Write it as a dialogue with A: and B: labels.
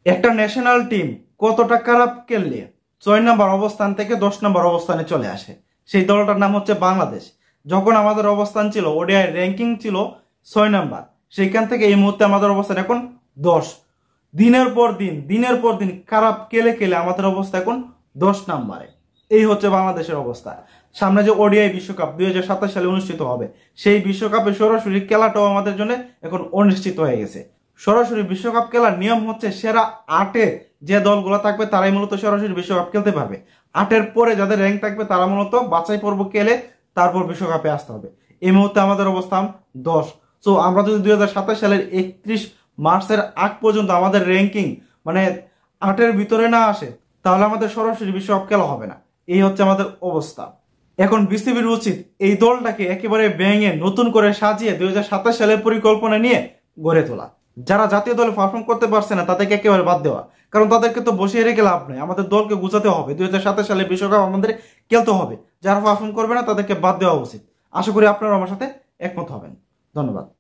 A: একটা national team কতটা খারাপ খেললে 6 নম্বর অবস্থান থেকে 10 নম্বর অবস্থানে চলে আসে, সেই দলটার নাম হচ্ছে বাংলাদেশ। যখন আমাদের অবস্থান ছিল ওডিআই র্যাঙ্কিং ছিল 6 নম্বর, সেইখান থেকে এই মুহূর্তে আমাদের অবস্থান এখন 10। দিনের পর দিন খারাপ খেলে খেলে আমাদের অবস্থা এখন 10 নম্বরে। এই হচ্ছে বাংলাদেশের অবস্থা। সামনে যে ওডিআই বিশ্বকাপ 2027 সালে অনুষ্ঠিত হবে, সেই বিশ্বকাপে সরাসরি খেলাটাও আমাদের জন্য এখন অনিশ্চিত হয়ে গেছে। সরাসরি বিশ্বকাপ খেলার নিয়ম হচ্ছে সেরা 8-এ যে দলগুলো থাকবে তারাই মূলত সরাসরি বিশ্বকাপ খেলতে পারবে। 8-এর পরে যাদের র্যাঙ্ক থাকবে তারা মূলত বাছাই পর্ব খেলে তারপর বিশ্বকাপে আসতে হবে। এই মুহূর্তে আমাদের অবস্থান 10। সো আমরা যদি 2027 সালের 31 মার্চের আগ পর্যন্ত আমাদের র্যাঙ্কিং মানে 8-এর ভিতরে না আসে, তাহলে আমাদের সরাসরি বিশ্বকাপ খেলা হবে না। এই হচ্ছে আমাদের অবস্থা। এখন বিসিবির উচিত এই দলটাকে একেবারে ভেঙে নতুন করে সাজিয়ে 2027 সালের পরিকল্পনা নিয়ে গড়ে তোলা। যারা জাতীয় দলে পারফর্ম করতে পারছে না তাদেরকে একেবারে বাদ দেওয়া, কারণ তাদেরকে তো বসিয়ে রেখে লাভ নেই। আমাদের দলকে গুছাতে হবে, 2027 সালে বিশ্বকাপ আমাদের খেলতে হবে। যারা পারফর্ম করবে না তাদেরকে বাদ দেওয়া উচিত। আশা করি আপনারা আমার সাথে একমত হবেন। ধন্যবাদ।